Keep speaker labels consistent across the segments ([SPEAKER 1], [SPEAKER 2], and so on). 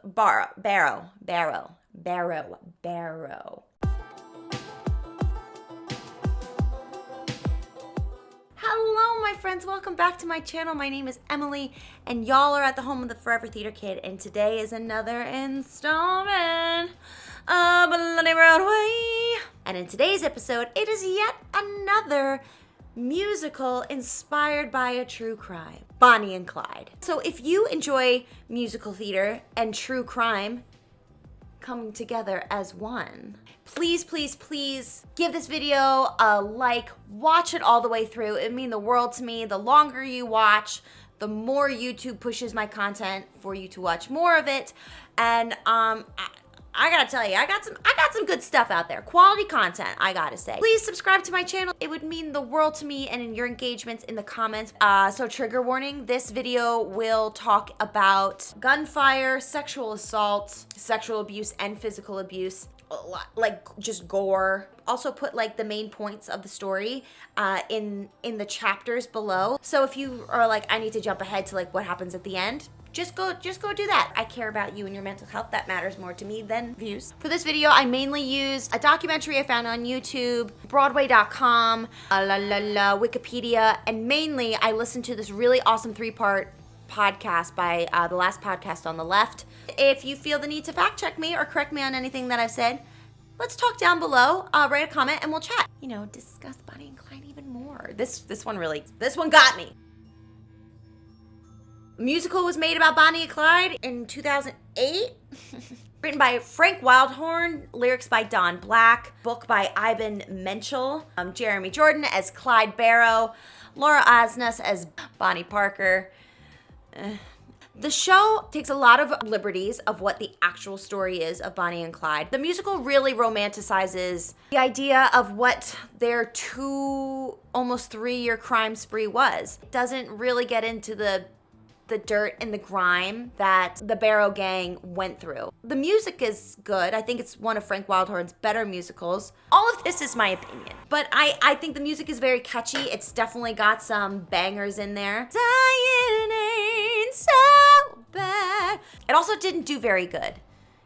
[SPEAKER 1] Barrow. Hello, my friends. Welcome back to my channel. My name is Emily, and y'all are at the home of the Forever Theater Kid, and today is another installment of Bloody Broadway. And in today's episode, it is yet another musical inspired by a true crime, Bonnie and Clyde. So if you enjoy musical theater and true crime coming together as one, please give this video a like, watch it all the way through. It would mean the world to me. The longer you watch, the more YouTube pushes my content for you to watch more of it. And I gotta tell you, I got some good stuff out there. Quality content, I gotta say. Please subscribe to my channel. It would mean the world to me, and in your engagements in the comments. So trigger warning, this video will talk about gunfire, sexual assault, sexual abuse, and physical abuse. Like just gore. Also put like the main points of the story in the chapters below. So if you are like, I need to jump ahead to like what happens at the end, just go do that. I care about you and your mental health. That matters more to me than views. For this video, I mainly used a documentary I found on YouTube, Broadway.com, Wikipedia, and mainly I listened to this really awesome 3-part podcast by the last podcast on the left. If you feel the need to fact check me or correct me on anything that I've said, let's talk down below, write a comment, and we'll chat. You know, discuss Bonnie and Clyde even more. This one got me. A musical was made about Bonnie and Clyde in 2008. Written by Frank Wildhorn, lyrics by Don Black, book by Ivan Menchel, Jeremy Jordan as Clyde Barrow, Laura Osnes as Bonnie Parker. The show takes a lot of liberties of what the actual story is of Bonnie and Clyde. The musical really romanticizes the idea of what their almost 3-year crime spree was. It doesn't really get into the dirt and the grime that the Barrow gang went through. The music is good. I think it's one of Frank Wildhorn's better musicals. All of this is my opinion, but I think the music is very catchy. It's definitely got some bangers in there. Dying ain't so bad. It also didn't do very good.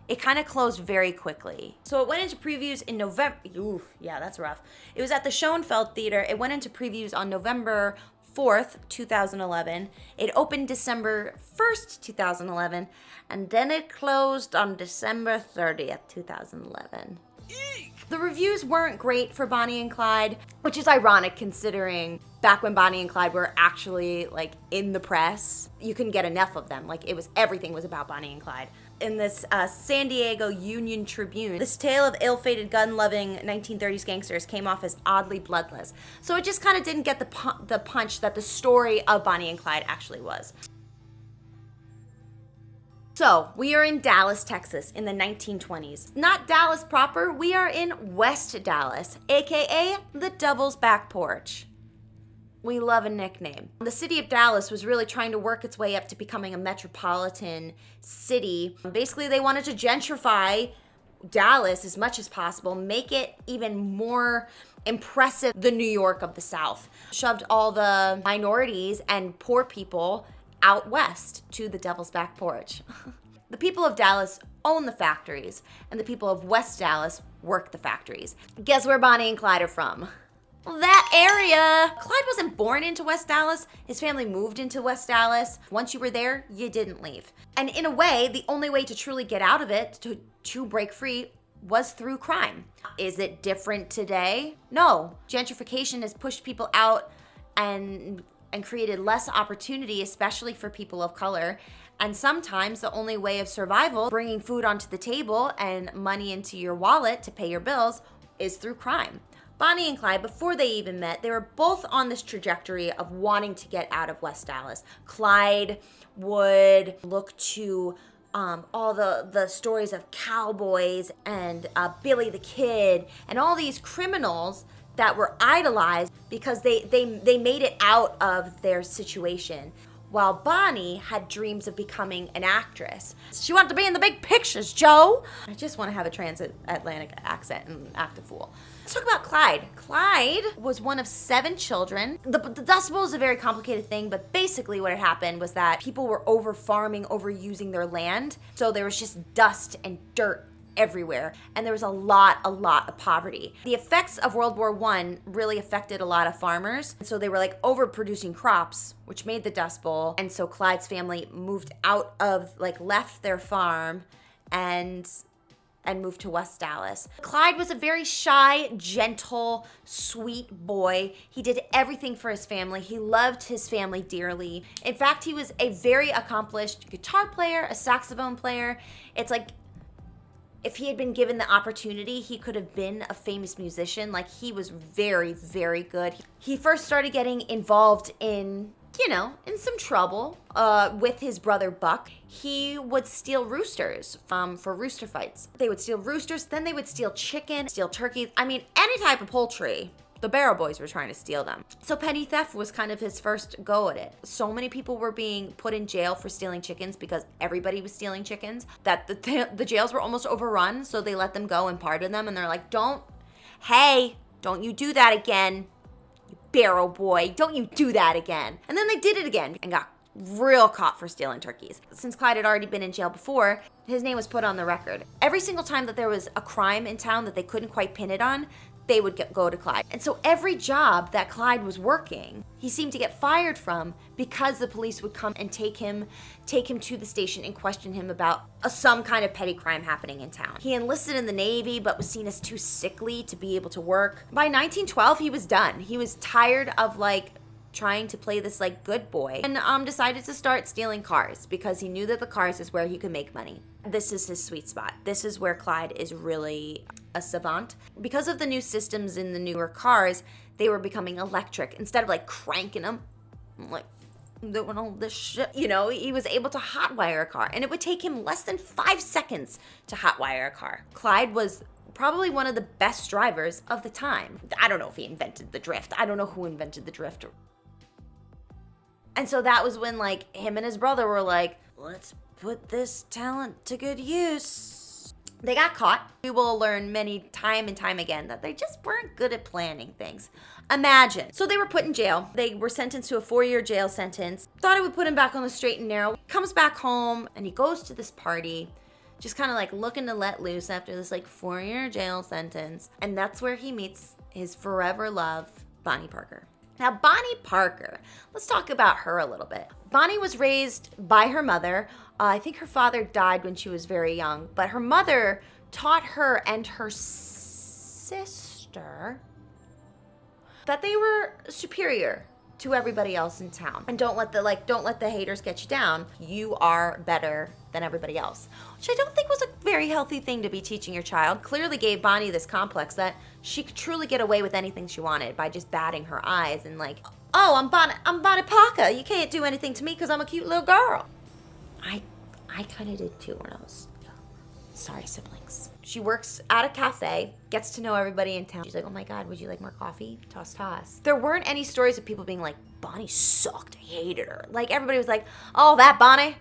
[SPEAKER 1] It kind of closed very quickly. So it went into previews in November. Ooh, yeah, that's rough. It was at the Schoenfeld Theater. It went into previews on November 4th, 2011. It opened December 1st, 2011, and then it closed on December 30th, 2011. The reviews weren't great for Bonnie and Clyde, which is ironic considering back when Bonnie and Clyde were actually like in the press, you couldn't get enough of them. Like everything was about Bonnie and Clyde. In this San Diego Union Tribune, this tale of ill-fated gun-loving 1930s gangsters came off as oddly bloodless. So it just kind of didn't get the punch that the story of Bonnie and Clyde actually was. So we are in Dallas, Texas in the 1920s. Not Dallas proper, we are in West Dallas, AKA the Devil's Back Porch. We love a nickname. The city of Dallas was really trying to work its way up to becoming a metropolitan city. Basically, they wanted to gentrify Dallas as much as possible, make it even more impressive, the New York of the South. Shoved all the minorities and poor people out west to the Devil's Back Porch. The people of Dallas own the factories, and the people of West Dallas work the factories. Guess where Bonnie and Clyde are from? That area. Clyde wasn't born into West Dallas. His family moved into West Dallas. Once you were there, you didn't leave. And in a way, the only way to truly get out of it, to break free, was through crime. Is it different today? No. Gentrification has pushed people out and created less opportunity, especially for people of color. And sometimes the only way of survival, bringing food onto the table and money into your wallet to pay your bills, is through crime. Bonnie and Clyde, before they even met, they were both on this trajectory of wanting to get out of West Dallas. Clyde would look to all the stories of cowboys and Billy the Kid and all these criminals that were idolized because they made it out of their situation. while Bonnie had dreams of becoming an actress. She wanted to be in the big pictures, Joe. I just want to have a transatlantic accent and act a fool. Let's talk about Clyde. Clyde was one of 7 children. The Dust Bowl is a very complicated thing, but basically what had happened was that people were over farming, overusing their land. So there was just dust and dirt everywhere, and there was a lot of poverty. The effects of World War I really affected a lot of farmers, so they were like overproducing crops, which made the Dust Bowl. And so Clyde's family moved out of, like, left their farm and moved to West Dallas. Clyde was a very shy, gentle, sweet boy. He did everything for his family. He loved his family dearly. In fact, he was a very accomplished guitar player, a saxophone player. It's like, if he had been given the opportunity, he could have been a famous musician. Like, he was very, very good. He first started getting involved in, in some trouble with his brother Buck. He would steal roosters for rooster fights. They would steal roosters, then they would steal chicken, steal turkeys. I mean, any type of poultry. The Barrow boys were trying to steal them. So petty theft was kind of his first go at it. So many people were being put in jail for stealing chickens because everybody was stealing chickens that the jails were almost overrun. So they let them go and pardon them. And they're like, don't you do that again, you Barrow boy. Don't you do that again. And then they did it again and got real caught for stealing turkeys. Since Clyde had already been in jail before, his name was put on the record. Every single time that there was a crime in town that they couldn't quite pin it on, they would go to Clyde. And so every job that Clyde was working, he seemed to get fired from because the police would come and take him to the station and question him about some kind of petty crime happening in town. He enlisted in the Navy, but was seen as too sickly to be able to work. By 1912, he was done. He was tired of trying to play this good boy and decided to start stealing cars because he knew that the cars is where he could make money. This is his sweet spot. This is where Clyde is really a savant. Because of the new systems in the newer cars, they were becoming electric. Instead of cranking them, doing all this shit, he was able to hotwire a car, and it would take him less than 5 seconds to hotwire a car. Clyde was probably one of the best drivers of the time. I don't know if he invented the drift. I don't know who invented the drift. And so that was when him and his brother were let's put this talent to good use. They got caught. We will learn time and time again that they just weren't good at planning things. Imagine. So they were put in jail. They were sentenced to a 4-year jail sentence. Thought it would put him back on the straight and narrow. Comes back home and he goes to this party, just kind of looking to let loose after this 4-year jail sentence. And that's where he meets his forever love, Bonnie Parker. Now, Bonnie Parker, let's talk about her a little bit. Bonnie was raised by her mother. I think her father died when she was very young, but her mother taught her and her sister that they were superior to everybody else in town. And don't let the haters get you down. You are better than everybody else. Which I don't think was a very healthy thing to be teaching your child. Clearly gave Bonnie this complex that she could truly get away with anything she wanted by just batting her eyes and oh, I'm Bonnie Parker. You can't do anything to me because I'm a cute little girl. I kind of did too when I was young. Sorry, siblings. She works at a cafe, gets to know everybody in town. She's like, oh my God, would you like more coffee? Toss, toss. There weren't any stories of people being Bonnie sucked, hated her. Everybody was oh, that Bonnie,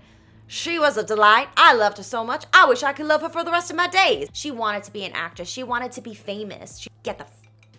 [SPEAKER 1] she was a delight. I loved her so much. I wish I could love her for the rest of my days. She wanted to be an actress. She wanted to be famous. She'd get the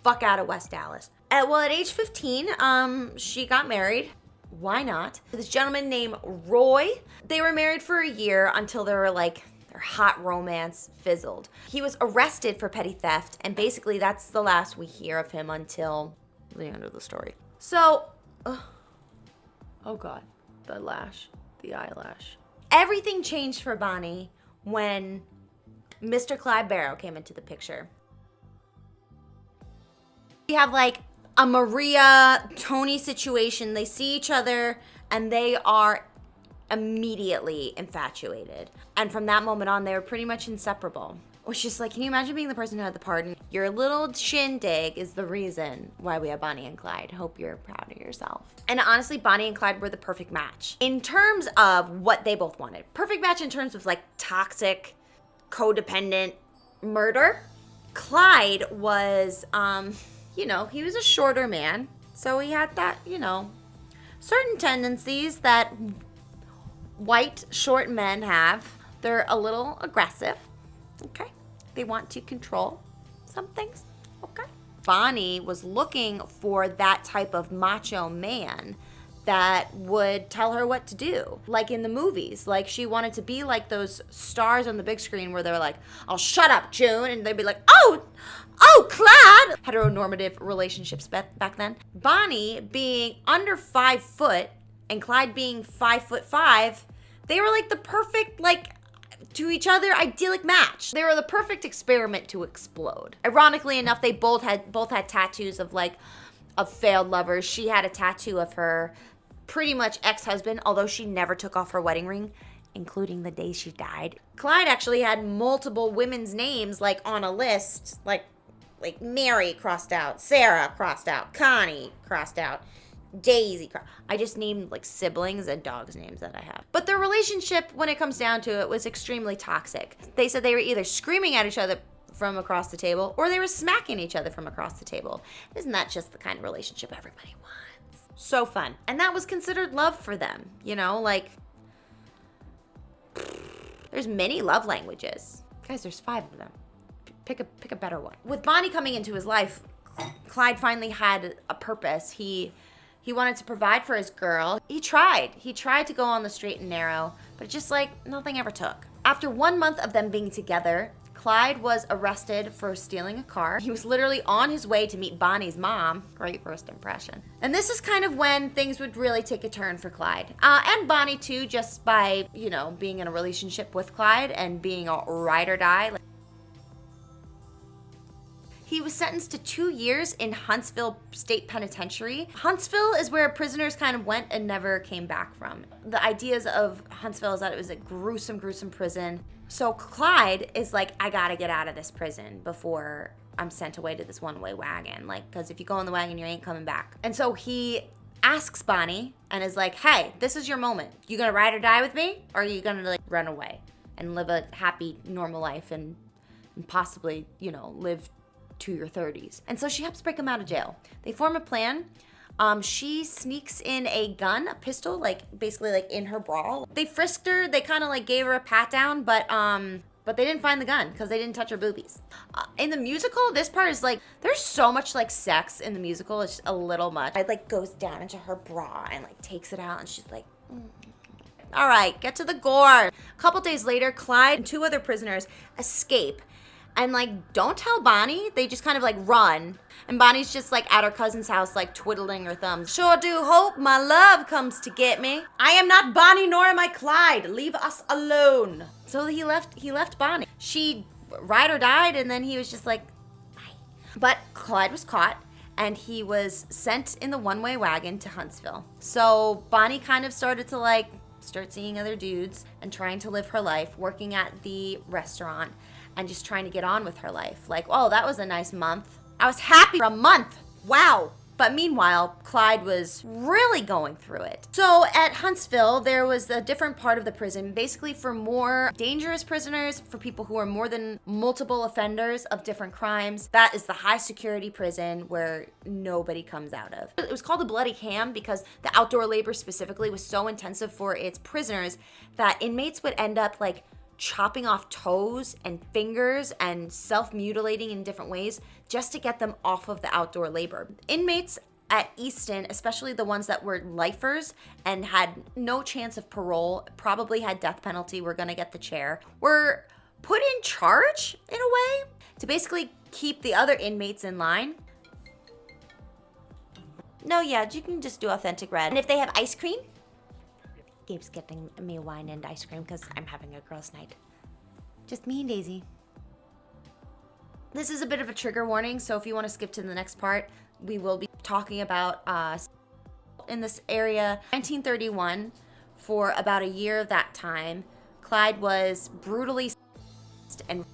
[SPEAKER 1] fuck out of West Dallas. At age 15, she got married. Why not? This gentleman named Roy. They were married for a year until they were their hot romance fizzled. He was arrested for petty theft, and basically that's the last we hear of him until the end of the story. So, oh God, the eyelash. Everything changed for Bonnie when Mr. Clyde Barrow came into the picture. We have a Maria Tony situation. They see each other and they are immediately infatuated. And from that moment on, they were pretty much inseparable. It was just can you imagine being the person who had the pardon? Your little shindig is the reason why we have Bonnie and Clyde. Hope you're proud of yourself. And honestly, Bonnie and Clyde were the perfect match in terms of what they both wanted. Perfect match in terms of toxic, codependent murder. Clyde was, he was a shorter man. So he had that, certain tendencies that white, short men have. They're a little aggressive, okay? They want to control some things, okay? Bonnie was looking for that type of macho man that would tell her what to do. Like in the movies, like she wanted to be like those stars on the big screen where they're like, "Oh, shut up, June," and they'd be like, "Oh, Clyde." Heteronormative relationships back then. Bonnie being under 5 foot and Clyde being 5'5", they were like the perfect, like, to each other idyllic match. They were the perfect experiment to explode. Ironically enough, they both had tattoos of failed lovers. She had a tattoo of her pretty much ex-husband, although she never took off her wedding ring, including the day she died. Clyde actually had multiple women's names like on a list, like Mary crossed out, Sarah crossed out, Connie crossed out, Daisy. I just named like siblings and dogs' names that I have. But their relationship, when it comes down to it, was extremely toxic. They said they were either screaming at each other from across the table or they were smacking each other from across the table. Isn't that just the kind of relationship everybody wants? So fun. And that was considered love for them, you know, like there's many love languages. Guys, there's 5 of them. Pick a better one. With Bonnie coming into his life, Clyde finally had a purpose. He wanted to provide for his girl. He tried to go on the straight and narrow, but just like nothing ever took. After 1 month of them being together, Clyde was arrested for stealing a car. He was literally on his way to meet Bonnie's mom. Great first impression. And this is kind of when things would really take a turn for Clyde. And Bonnie too, just by, you know, being in a relationship with Clyde and being a ride or die. He was sentenced to 2 years in Huntsville State Penitentiary. Huntsville is where prisoners kind of went and never came back from. The ideas of Huntsville is that it was a gruesome, gruesome prison. So Clyde is like, I gotta get out of this prison before I'm sent away to this one-way wagon. Like, because if you go in the wagon, you ain't coming back. And so he asks Bonnie and is like, hey, this is your moment. You gonna ride or die with me? Or are you gonna like run away and live a happy, normal life and possibly, you know, live to your 30s. And so she helps break him out of jail. They form a plan. She sneaks in a gun, a pistol, like basically like in her bra. They frisked her. They kind of like gave her a pat down, but they didn't find the gun because they didn't touch her boobies. In the musical, this part is like, there's so much like sex in the musical. It's just a little much. It like goes down into her bra and like takes it out and she's like, All right, get to the gore. A couple days later, Clyde and 2 other prisoners escape. And like, don't tell Bonnie. They just kind of like run. And Bonnie's just like at her cousin's house, like twiddling her thumbs. Sure do hope my love comes to get me. I am not Bonnie, nor am I Clyde. Leave us alone. So he left Bonnie. She ride or died, and then he was just like, bye. But Clyde was caught, and he was sent in the one-way wagon to Huntsville. So Bonnie kind of started to like start seeing other dudes and trying to live her life, working at the restaurant and just trying to get on with her life. Like, oh, that was a nice month. I was happy for a month. Wow. But meanwhile, Clyde was really going through it. So at Huntsville, there was a different part of the prison, basically for more dangerous prisoners, for people who are more than multiple offenders of different crimes. That is the high security prison where nobody comes out of. It was called the Bloody Ham because the outdoor labor specifically was so intensive for its prisoners that inmates would end up like chopping off toes and fingers and self-mutilating in different ways just to get them off of the outdoor labor. Inmates at Easton, especially the ones that were lifers and had no chance of parole, probably had death penalty, were gonna get the chair, were put in charge in a way to basically keep the other inmates in line. No, yeah, you can just do authentic red. And if they have ice cream, Gabe's getting me wine and ice cream because I'm having a girls' night. Just me and Daisy. This is a bit of a trigger warning, so if you want to skip to the next part, we will be talking about in this area. 1931, for about a year of that time, Clyde was brutally and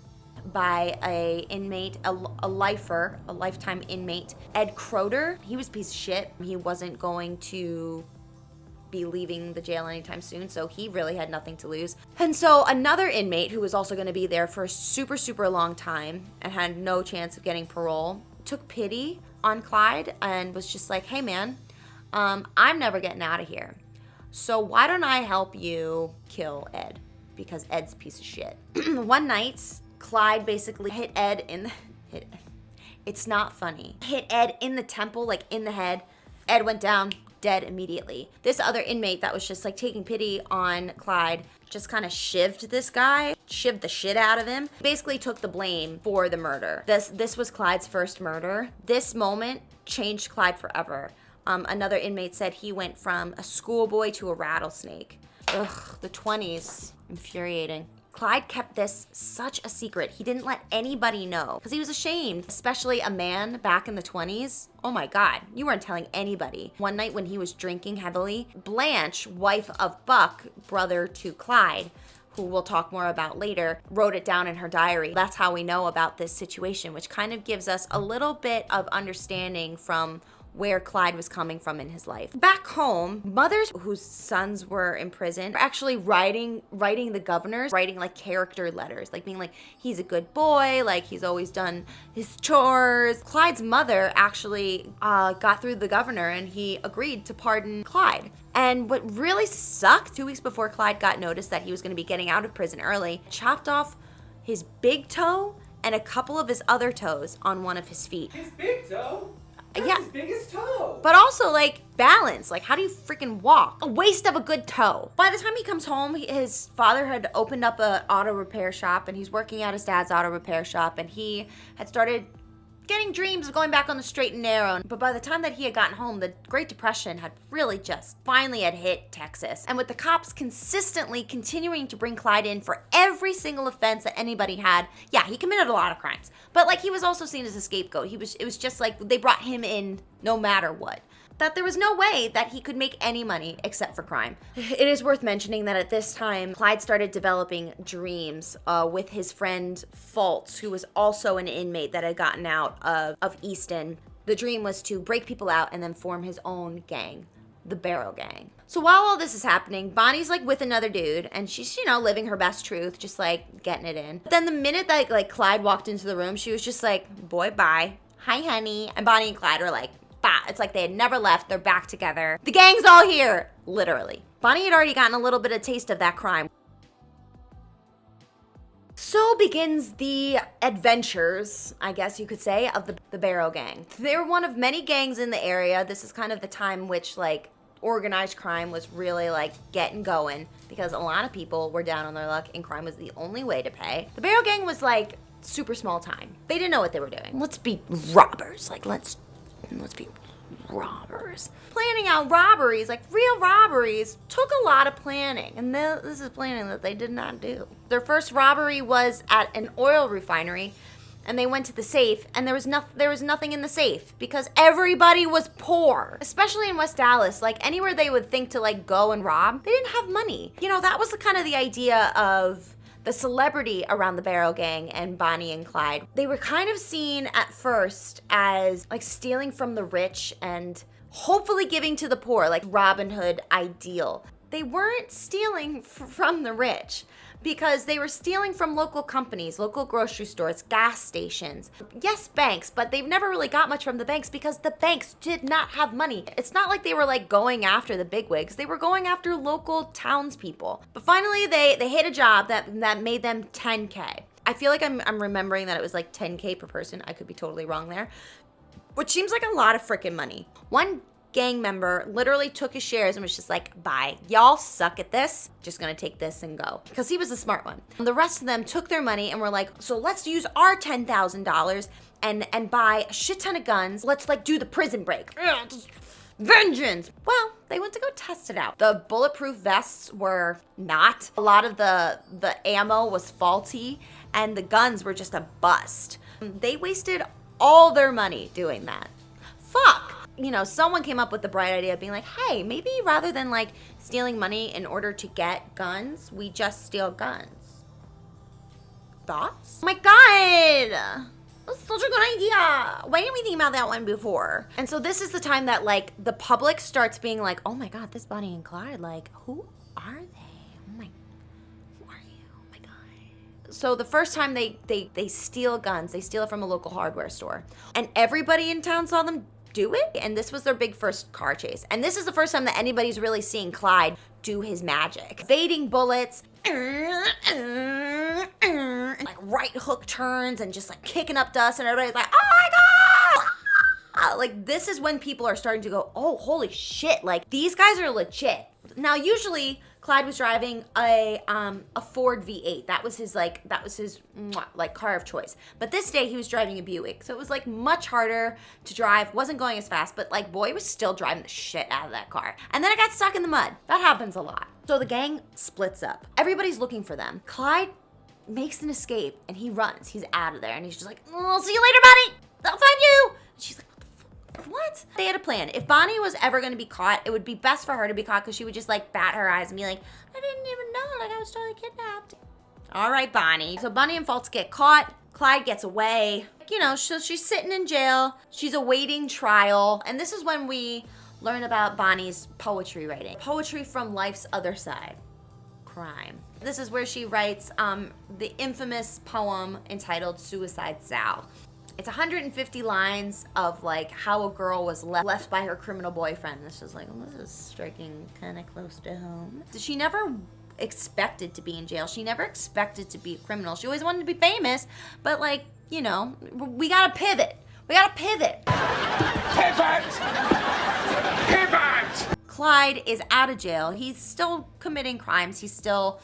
[SPEAKER 1] by a inmate, a lifer, a lifetime inmate, Ed Croder. He was a piece of shit. He wasn't going to be leaving the jail anytime soon, so he really had nothing to lose. And so another inmate who was also going to be there for a super, super long time and had no chance of getting parole took pity on Clyde and was just like, hey man, I'm never getting out of here. So why don't I help you kill Ed? Because Ed's a piece of shit. One night, Clyde basically hit Ed in the... It's not funny. Hit Ed in the temple, like in the head. Ed went down, dead immediately. This other inmate that was just like taking pity on Clyde just kind of shivved this guy, shivved the shit out of him. Basically took the blame for the murder. This was Clyde's first murder. This moment changed Clyde forever. Another inmate said he went from a schoolboy to a rattlesnake. Ugh, the 20s, infuriating. Clyde kept this such a secret. He didn't let anybody know because he was ashamed, especially a man back in the 20s. Oh my God, you weren't telling anybody. One night when he was drinking heavily, Blanche, wife of Buck, brother to Clyde, who we'll talk more about later, wrote it down in her diary. That's how we know about this situation, which kind of gives us a little bit of understanding from where Clyde was coming from in his life. Back home, mothers whose sons were in prison were actually writing the governors, writing like character letters, like being like, he's a good boy, like he's always done his chores. Clyde's mother actually got through the governor and he agreed to pardon Clyde. And what really sucked, 2 weeks before Clyde got notice that he was gonna be getting out of prison early, chopped off his big toe and a couple of his other toes on one of his feet.
[SPEAKER 2] His big toe? That's
[SPEAKER 1] yeah.
[SPEAKER 2] his biggest toe.
[SPEAKER 1] But also, like, balance. Like, how do you freaking walk? A waste of a good toe. By the time he comes home, his father had opened up an auto repair shop, and he's working at his dad's auto repair shop, and he had started getting dreams of going back on the straight and narrow. But by the time that he had gotten home, the Great Depression had really just finally had hit Texas. And with the cops consistently continuing to bring Clyde in for every single offense that anybody had, yeah, he committed a lot of crimes. But like he was also seen as a scapegoat. It was just like they brought him in no matter what. That there was no way that he could make any money except for crime. It is worth mentioning that at this time, Clyde started developing dreams with his friend Fultz, who was also an inmate that had gotten out of Easton. The dream was to break people out and then form his own gang, the Barrow gang. So while all this is happening, Bonnie's like with another dude and she's, living her best truth, just like getting it in. But then the minute that like Clyde walked into the room, she was just like, boy, bye. Hi, honey. And Bonnie and Clyde were like, it's like they had never left. They're back together. The gang's all here, literally. Bonnie had already gotten a little bit of taste of that crime. So begins the adventures, I guess you could say, of the Barrow gang. They're one of many gangs in the area. This is kind of the time which like organized crime was really like getting going because a lot of people were down on their luck and crime was the only way to pay. The Barrow gang was like super small time. They didn't know what they were doing. Let's be robbers. Like let's be robbers. Planning out robberies, like real robberies, took a lot of planning. And this is planning that they did not do. Their first robbery was at an oil refinery, and they went to the safe, and there was nothing in the safe because everybody was poor. Especially in West Dallas, like anywhere they would think to like go and rob, they didn't have money. That was the kind of the idea of the celebrity around the Barrow gang and Bonnie and Clyde. They were kind of seen at first as like stealing from the rich and hopefully giving to the poor, like Robin Hood ideal. They weren't stealing from the rich because they were stealing from local companies, local grocery stores, gas stations. Yes, banks, but they've never really got much from the banks because the banks did not have money. It's not like they were like going after the bigwigs. They were going after local townspeople. But finally, they hit a job that made them $10K. I feel like I'm remembering that it was like $10K per person. I could be totally wrong there, which seems like a lot of freaking money. One gang member literally took his shares and was just like, bye, y'all suck at this, just gonna take this and go, because he was the smart one. The rest of them took their money and were like, so let's use our $10,000 and buy a shit ton of guns. Let's like do the prison break. Vengeance. Well, they went to go test it out. The bulletproof vests were not. A lot of the ammo was faulty and the guns were just a bust. They wasted all their money doing that. Fuck. Someone came up with the bright idea of being like, hey, maybe rather than like stealing money in order to get guns, we just steal guns. Thoughts? Oh my God. That's such a good idea. Why didn't we think about that one before? And so this is the time that like the public starts being like, oh my God, this Bonnie and Clyde, like, who are they? Who are you? Oh my God. So the first time they steal guns, they steal it from a local hardware store. And everybody in town saw them do it. And this was their big first car chase. And this is the first time that anybody's really seeing Clyde do his magic. Evading bullets, like right hook turns and just like kicking up dust, and everybody's like, oh my God! Like, this is when people are starting to go, oh, holy shit, like, these guys are legit. Now, usually, Clyde was driving a Ford V8. That was his car of choice. But this day, he was driving a Buick. So it was, like, much harder to drive. Wasn't going as fast, but, like, boy, was still driving the shit out of that car. And then it got stuck in the mud. That happens a lot. So the gang splits up. Everybody's looking for them. Clyde makes an escape, and he runs. He's out of there, and he's just like, oh, see you later, Bonnie. I'll find you. And she's like, what? They had a plan. If Bonnie was ever going to be caught, it would be best for her to be caught because she would just like bat her eyes and be like, I didn't even know, like I was totally kidnapped. All right, Bonnie. So Bonnie and Fultz get caught. Clyde gets away. You know, so she's sitting in jail. She's awaiting trial. And this is when we learn about Bonnie's poetry writing. Poetry from life's other side. Crime. This is where she writes the infamous poem entitled Suicide Sal. It's 150 lines of like how a girl was left by her criminal boyfriend. This is like, well, this is striking kind of close to home. She never expected to be in jail. She never expected to be a criminal. She always wanted to be famous, but like, you know, we gotta pivot. We gotta pivot. Pivot! Pivot! Clyde is out of jail. He's still committing crimes. He's still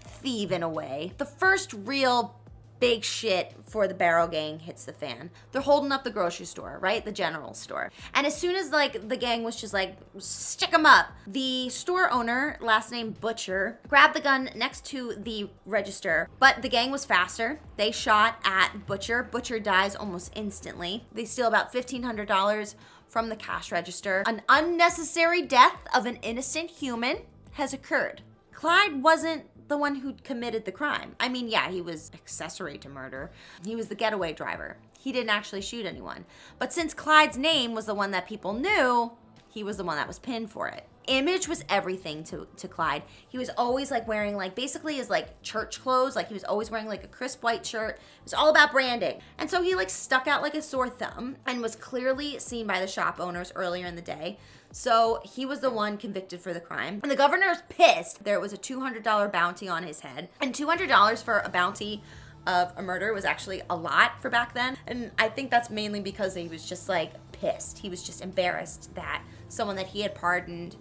[SPEAKER 1] thieving away. The first real big shit for the Barrow gang hits the fan. They're holding up the grocery store, right? The general store. And as soon as like the gang was just like, stick them up, the store owner, last name Butcher, grabbed the gun next to the register, but the gang was faster. They shot at Butcher. Butcher dies almost instantly. They steal about $1,500 from the cash register. An unnecessary death of an innocent human has occurred. Clyde wasn't the one who committed the crime. I mean, yeah, he was accessory to murder. He was the getaway driver. He didn't actually shoot anyone. But since Clyde's name was the one that people knew, he was the one that was pinned for it. Image was everything to Clyde. He was always like wearing like basically his like church clothes. Like he was always wearing like a crisp white shirt. It was all about branding. And so he like stuck out like a sore thumb and was clearly seen by the shop owners earlier in the day. So he was the one convicted for the crime. And the governor's pissed. There was a $200 bounty on his head. And $200 for a bounty of a murder was actually a lot for back then. And I think that's mainly because he was just like pissed. He was just embarrassed that someone that he had pardoned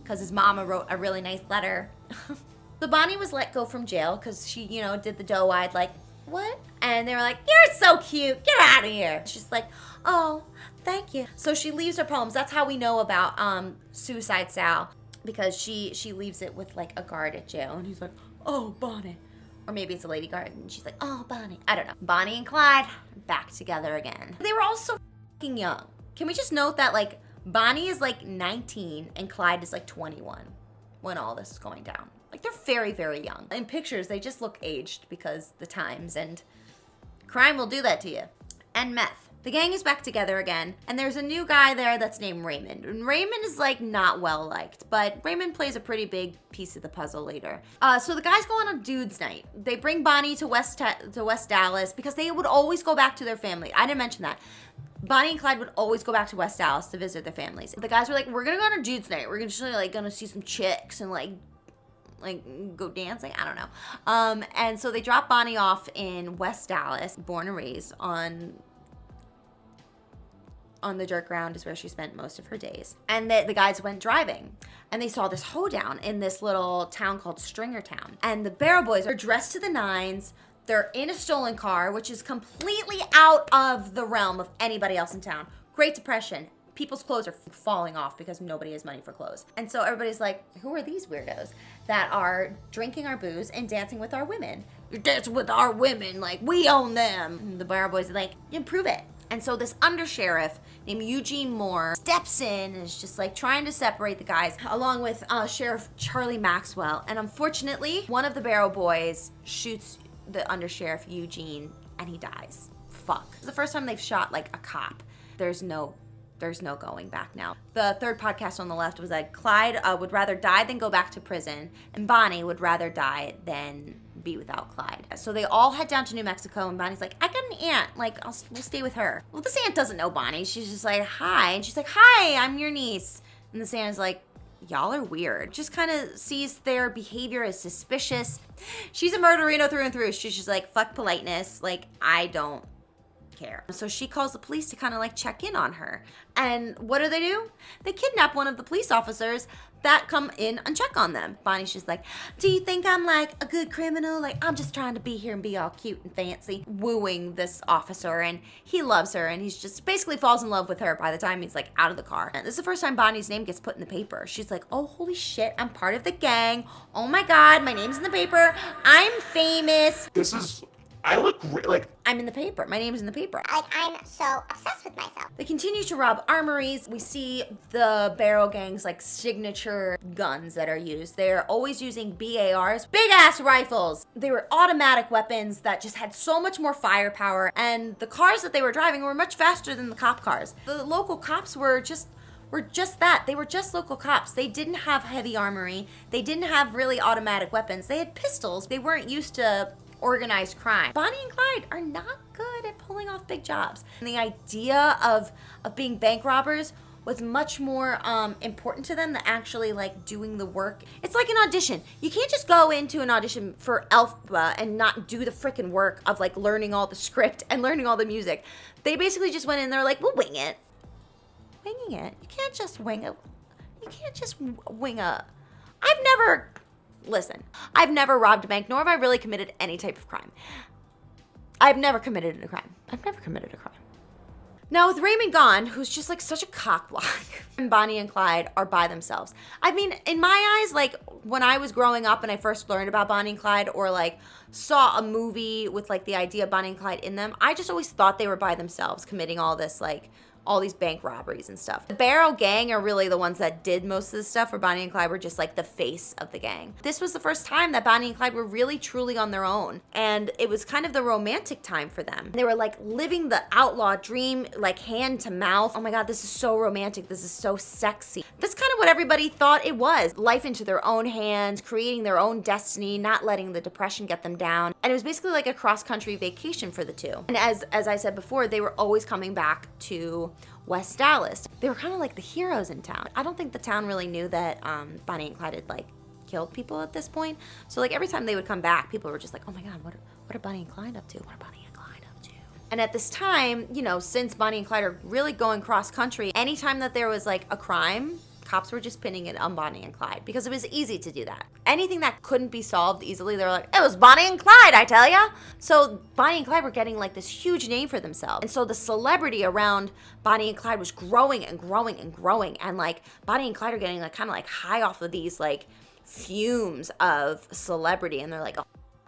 [SPEAKER 1] because his mama wrote a really nice letter. The Bonnie was let go from jail because she, you know, did the doe-eyed like, what? And they were like, you're so cute. Get out of here. She's like, oh, thank you. So she leaves her poems. That's how we know about Suicide Sal, because she leaves it with like a guard at jail. And he's like, oh, Bonnie. Or maybe it's a lady guard. And she's like, oh, Bonnie. I don't know. Bonnie and Clyde back together again. They were all so fucking young. Can we just note that like Bonnie is like 19 and Clyde is like 21 when all this is going down. Like they're very, very young. In pictures, they just look aged because the times, and crime will do that to you. And meth. The gang is back together again, and there's a new guy there that's named Raymond. And Raymond is like not well liked, but Raymond plays a pretty big piece of the puzzle later. So the guys go on a dude's night. They bring Bonnie to West Dallas because they would always go back to their family. I didn't mention that. Bonnie and Clyde would always go back to West Dallas to visit their families. The guys were like, we're gonna go on a dude's night. We're just like gonna see some chicks and like go dancing. I don't know. And so they dropped Bonnie off in West Dallas, born and raised on the dirt ground is where she spent most of her days. And the guys went driving and they saw this hoedown in this little town called Stringertown. And the Barrow boys are dressed to the nines. They're in a stolen car, which is completely out of the realm of anybody else in town. Great Depression. People's clothes are falling off because nobody has money for clothes. And so everybody's like, who are these weirdos that are drinking our booze and dancing with our women? You're dancing with our women, like we own them. And the Barrow boys are like, improve it. And so this undersheriff named Eugene Moore steps in and is just like trying to separate the guys along with Sheriff Charlie Maxwell. And unfortunately, one of the Barrow boys shoots the undersheriff Eugene and he dies. Fuck. It's the first time they've shot like a cop. There's no going back now. The third podcast on the left was that Clyde would rather die than go back to prison, and Bonnie would rather die than be without Clyde. So they all head down to New Mexico, and Bonnie's like, I got an aunt, like, we'll stay with her. Well, this aunt doesn't know Bonnie. She's just like, hi. And she's like, hi, I'm your niece. And this aunt is like, y'all are weird. Just kind of sees their behavior as suspicious. She's a murderino through and through. She's just like, fuck politeness. Like, I don't care. So she calls the police to kind of like check in on her. And what do? They kidnap one of the police officers that come in and check on them. Bonnie's just like, do you think I'm like a good criminal? Like, I'm just trying to be here and be all cute and fancy, wooing this officer, and he loves her, and he's just basically falls in love with her by the time he's like out of the car. And this is the first time Bonnie's name gets put in the paper. She's like, oh, holy shit, I'm part of the gang. Oh my God, my name's in the paper. I'm famous.
[SPEAKER 2] I look like
[SPEAKER 1] I'm in the paper. My name's in the paper.
[SPEAKER 3] I'm so obsessed with myself.
[SPEAKER 1] They continue to rob armories. We see the Barrow gang's like signature guns that are used. They're always using BARs, big ass rifles. They were automatic weapons that just had so much more firepower, and the cars that they were driving were much faster than the cop cars. The local cops were just that. They were just local cops. They didn't have heavy armory. They didn't have really automatic weapons. They had pistols. They weren't used to organized crime. Bonnie and Clyde are not good at pulling off big jobs. And the idea of being bank robbers was much more important to them than actually like doing the work. It's like an audition. You can't just go into an audition for Alpha and not do the freaking work of like learning all the script and learning all the music. They basically just went in there like, we'll wing it. Winging it? You can't just wing it. You can't just wing a... Listen, I've never robbed a bank, nor have I really committed any type of crime. I've never committed a crime. Now, with Raymond gone, who's just like such a cockblock, and Bonnie and Clyde are by themselves. I mean, in my eyes, like when I was growing up and I first learned about Bonnie and Clyde, or like saw a movie with like the idea of Bonnie and Clyde in them, I just always thought they were by themselves committing all this like all these bank robberies and stuff. The Barrow gang are really the ones that did most of this stuff, where Bonnie and Clyde were just like the face of the gang. This was the first time that Bonnie and Clyde were really truly on their own, and it was kind of the romantic time for them. They were like living the outlaw dream, like hand to mouth. Oh my God, this is so romantic. This is so sexy. That's kind of what everybody thought it was. Life into their own hands, creating their own destiny, not letting the depression get them down. And it was basically like a cross-country vacation for the two. And as I said before, they were always coming back to West Dallas. They were kind of like the heroes in town. I don't think the town really knew that Bonnie and Clyde had like killed people at this point. So like every time they would come back, people were just like, oh my God, what are Bonnie and Clyde up to? What are Bonnie and Clyde up to? And at this time, you know, since Bonnie and Clyde are really going cross country, anytime that there was like a crime, cops were just pinning it on Bonnie and Clyde because it was easy to do that. Anything that couldn't be solved easily, they were like, it was Bonnie and Clyde, I tell ya. So Bonnie and Clyde were getting like this huge name for themselves. And so the celebrity around Bonnie and Clyde was growing and growing and growing. And like Bonnie and Clyde are getting like kind of like high off of these like fumes of celebrity. And they're like, oh,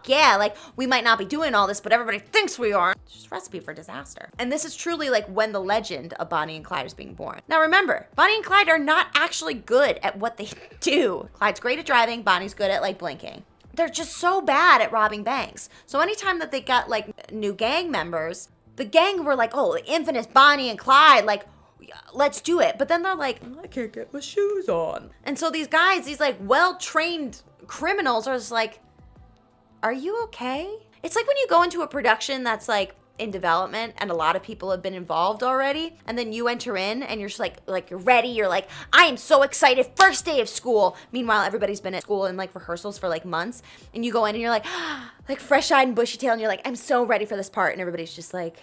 [SPEAKER 1] yeah, like we might not be doing all this, but everybody thinks we are. It's just a recipe for disaster. And this is truly like when the legend of Bonnie and Clyde is being born. Now remember, Bonnie and Clyde are not actually good at what they do. Clyde's great at driving, Bonnie's good at like blinking. They're just so bad at robbing banks. So anytime that they got like new gang members, the gang were like, oh, the infamous Bonnie and Clyde, like, let's do it. But then they're like, I can't get my shoes on. And so these guys, these like well-trained criminals are just like, are you okay? It's like when you go into a production that's like in development and a lot of people have been involved already, and then you enter in and you're just like you're ready, you're like, I am so excited, first day of school. Meanwhile, everybody's been at school and like rehearsals for like months, and you go in and you're like, like fresh-eyed and bushy-tailed, and you're like, I'm so ready for this part, and everybody's just like,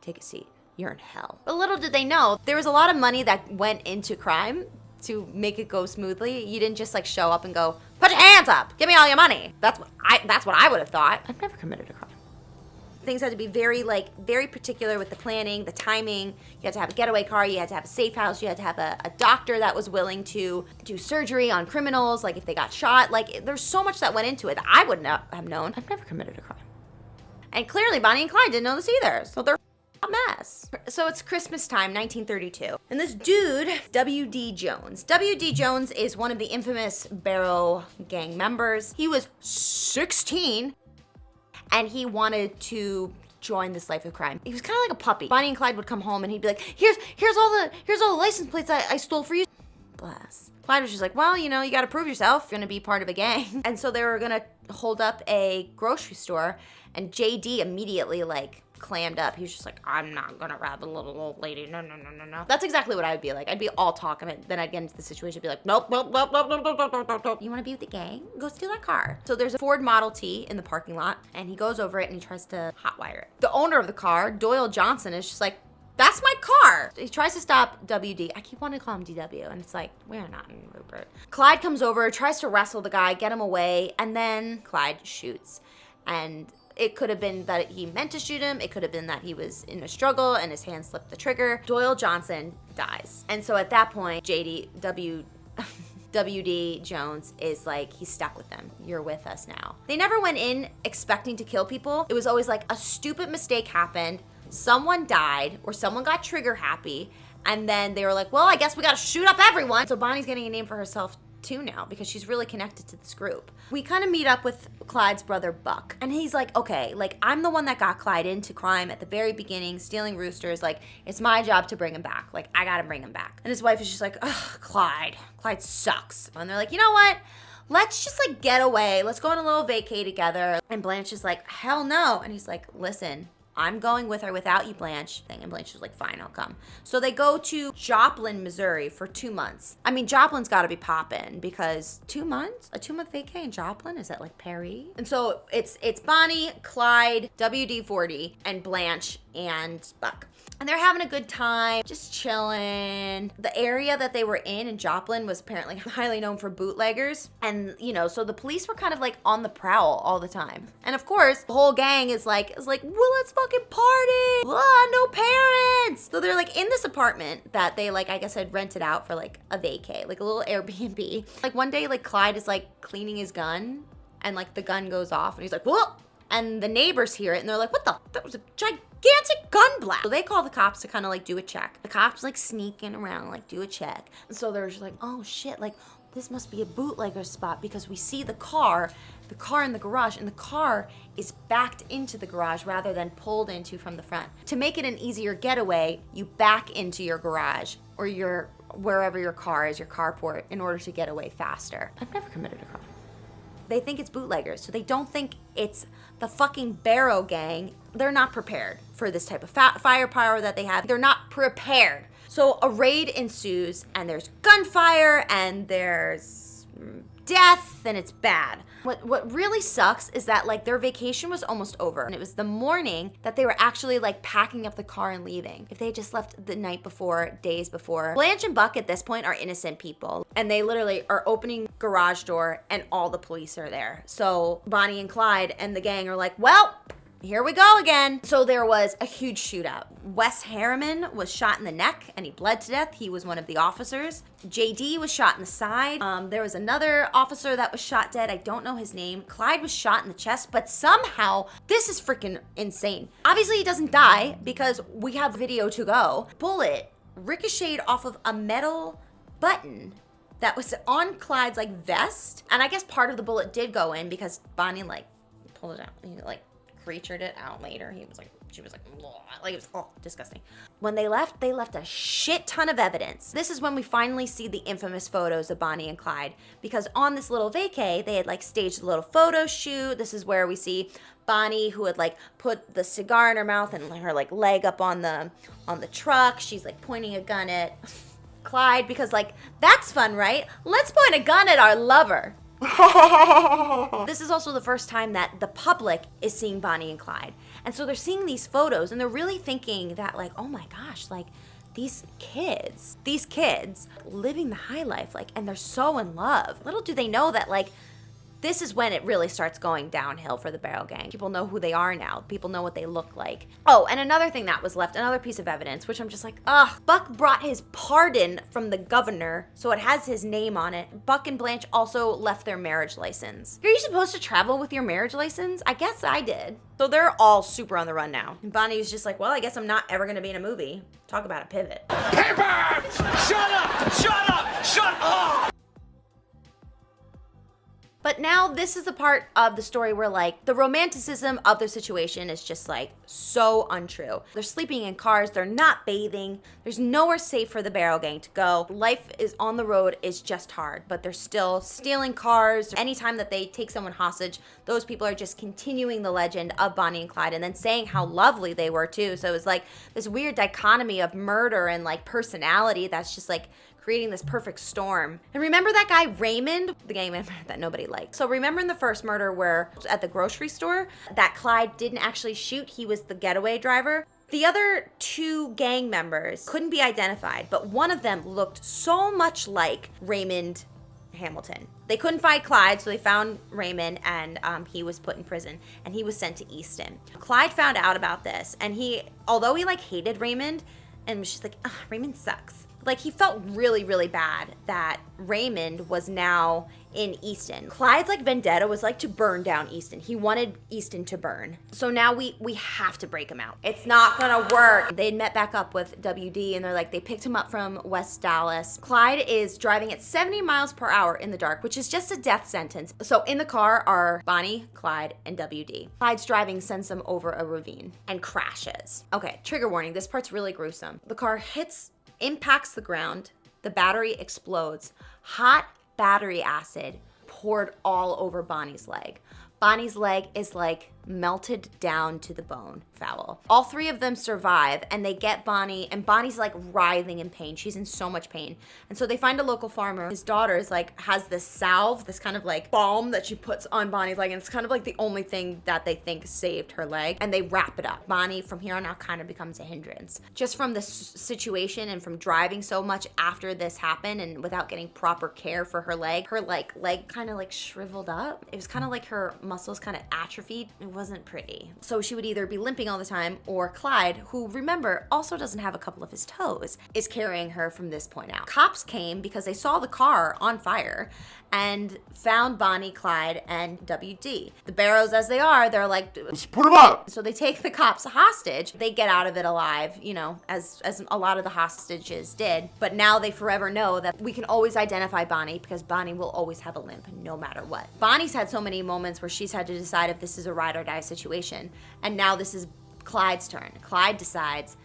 [SPEAKER 1] take a seat, you're in hell. But little did they know, there was a lot of money that went into crime to make it go smoothly. You didn't just like show up and go, put your hands up, give me all your money. That's what I would have thought. I've never committed a crime. Things had to be very particular with the planning, the timing. You had to have a getaway car, you had to have a safe house, you had to have a doctor that was willing to do surgery on criminals, like if they got shot. Like there's so much that went into it that I would not have known. I've never committed a crime. And clearly Bonnie and Clyde didn't know this either, so they're a mess. So it's Christmas time, 1932. And this dude, W.D. Jones. W.D. Jones is one of the infamous Barrow gang members. He was 16 and he wanted to join this life of crime. He was kind of like a puppy. Bonnie and Clyde would come home and he'd be like, here's all the license plates I stole for you. Bless. Clyde was just like, well, you know, you gotta prove yourself. You're gonna be part of a gang. And so they were gonna hold up a grocery store, and JD immediately like clammed up. He was just like, I'm not gonna rob a little old lady. No, no, no, no, no. That's exactly what I would be like. I'd be all talk, and then I'd get into the situation and be like, nope, nope, nope, nope, nope, nope, nope, nope, nope. You wanna be with the gang? Go steal that car. So there's a Ford Model T in the parking lot, and he goes over it and he tries to hotwire it. The owner of the car, Doyle Johnson, is just like, that's my car. He tries to stop WD. I keep wanting to call him DW, and it's like, we're not in Rupert. Clyde comes over, tries to wrestle the guy, get him away, and then Clyde shoots. And it could have been that he meant to shoot him. It could have been that he was in a struggle and his hand slipped the trigger. Doyle Johnson dies. And so at that point, WD Jones is like, he's stuck with them. You're with us now. They never went in expecting to kill people. It was always like a stupid mistake happened. Someone died or someone got trigger happy. And then they were like, well, I guess we gotta shoot up everyone. So Bonnie's getting a name for herself too now because she's really connected to this group. We kind of meet up with Clyde's brother Buck, and he's like, okay, like I'm the one that got Clyde into crime at the very beginning, stealing roosters. Like it's my job to bring him back. Like I gotta bring him back. And his wife is just like, ugh, Clyde sucks. And they're like, you know what? Let's just like get away. Let's go on a little vacay together. And Blanche is like, hell no. And he's like, listen, I'm going with her without you, Blanche. And Blanche was like, fine, I'll come. So they go to Joplin, Missouri for 2 months. I mean, Joplin's gotta be poppin' because 2 months? A 2-month vacay in Joplin? Is that like Paris? And so it's Bonnie, Clyde, WD-40, and Blanche and Buck. And they're having a good time, just chilling. The area that they were in Joplin was apparently highly known for bootleggers. And, you know, so the police were kind of like on the prowl all the time. And of course, the whole gang is like, well, let's fucking party. No parents. So they're like in this apartment that they like, I guess had rented out for like a vacay, like a little Airbnb. Like one day, like Clyde is like cleaning his gun and like the gun goes off and he's like, whoa. And the neighbors hear it and they're like, what the? That was a gigantic gun blast. So they call the cops to kind of like do a check. The cops like sneaking around, like do a check. And so they're just like, oh shit, like this must be a bootlegger spot because we see the car in the garage, and the car is backed into the garage rather than pulled into from the front. To make it an easier getaway, you back into your garage or wherever your car is, your carport, in order to get away faster. I've never committed a crime. They think it's bootleggers, so they don't think it's the fucking Barrow gang. They're not prepared for this type of firepower that they have. They're not prepared. So a raid ensues, and there's gunfire, and there's death, and it's bad. What really sucks is that like their vacation was almost over, and it was the morning that they were actually like packing up the car and leaving. If they had just left the night before, days before. Blanche and Buck at this point are innocent people, and they literally are opening garage door and all the police are there. So Bonnie and Clyde and the gang are like, well, here we go again. So there was a huge shootout. Wes Harriman was shot in the neck and he bled to death. He was one of the officers. JD was shot in the side. There was another officer that was shot dead. I don't know his name. Clyde was shot in the chest, but somehow, this is freaking insane. Obviously he doesn't die because we have video to go. Bullet ricocheted off of a metal button that was on Clyde's like vest. And I guess part of the bullet did go in because Bonnie like pulled it out. He like creatured it out later. She was like, it was disgusting. When they left a shit ton of evidence. This is when we finally see the infamous photos of Bonnie and Clyde, because on this little vacay, they had like staged a little photo shoot. This is where we see Bonnie, who had like put the cigar in her mouth and her like leg up on the truck. She's like pointing a gun at Clyde because like, that's fun, right? Let's point a gun at our lover. This is also the first time that the public is seeing Bonnie and Clyde. And so they're seeing these photos and they're really thinking that like, oh my gosh, like these kids living the high life, like, and they're so in love. Little do they know that like, this is when it really starts going downhill for the Barrow gang. People know who they are now. People know what they look like. Oh, and another thing that was left, another piece of evidence, which I'm just like, ugh. Buck brought his pardon from the governor, so it has his name on it. Buck and Blanche also left their marriage license. Are you supposed to travel with your marriage license? I guess I did. So they're all super on the run now. And Bonnie was just like, well, I guess I'm not ever gonna be in a movie. Talk about a pivot.
[SPEAKER 2] Pivot! Shut up! Shut up! Shut up!
[SPEAKER 1] But now this is the part of the story where like the romanticism of their situation is just like so untrue. They're sleeping in cars, they're not bathing, there's nowhere safe for the Barrow gang to go. Life is on the road is just hard, but they're still stealing cars. Anytime that they take someone hostage, those people are just continuing the legend of Bonnie and Clyde and then saying how lovely they were too. So it was like this weird dichotomy of murder and like personality that's just like creating this perfect storm. And remember that guy Raymond, the gang member that nobody liked. So remember in the first murder where at the grocery store that Clyde didn't actually shoot, he was the getaway driver. The other two gang members couldn't be identified, but one of them looked so much like Raymond Hamilton. They couldn't find Clyde, so they found Raymond, and he was put in prison, and he was sent to Easton. Clyde found out about this, and although he like hated Raymond, and was just like, Raymond sucks. Like, he felt really, really bad that Raymond was now in Easton. Clyde's, like, vendetta was, like, to burn down Easton. He wanted Easton to burn. So now we have to break him out. It's not gonna work. They met back up with WD, and they're like, they picked him up from West Dallas. Clyde is driving at 70 miles per hour in the dark, which is just a death sentence. So in the car are Bonnie, Clyde, and WD. Clyde's driving sends them over a ravine and crashes. Okay, trigger warning, this part's really gruesome. The car impacts the ground, the battery explodes. Hot battery acid poured all over Bonnie's leg. Bonnie's leg is like melted down to the bone. Foul. All three of them survive and they get Bonnie, and Bonnie's like writhing in pain. She's in so much pain. And so they find a local farmer. His daughter is like, has this salve, this kind of like balm that she puts on Bonnie's leg, and it's kind of like the only thing that they think saved her leg, and they wrap it up. Bonnie from here on out kind of becomes a hindrance. Just from this situation and from driving so much after this happened and without getting proper care for her leg kind of like shriveled up. It was kind of like her muscles kind of atrophied. It wasn't pretty. So she would either be limping all the time, or Clyde, who remember also doesn't have a couple of his toes, is carrying her from this point out. Cops came because they saw the car on fire and found Bonnie, Clyde, and WD. The Barrows, as they are, they're like,
[SPEAKER 2] Let's put him up.
[SPEAKER 1] so they take the cops hostage. They get out of it alive, you know, as a lot of the hostages did. But now they forever know that we can always identify Bonnie because Bonnie will always have a limp no matter what. Bonnie's had so many moments where she's had to decide if this is a ride or die situation. And now this is Clyde's turn. Clyde decides,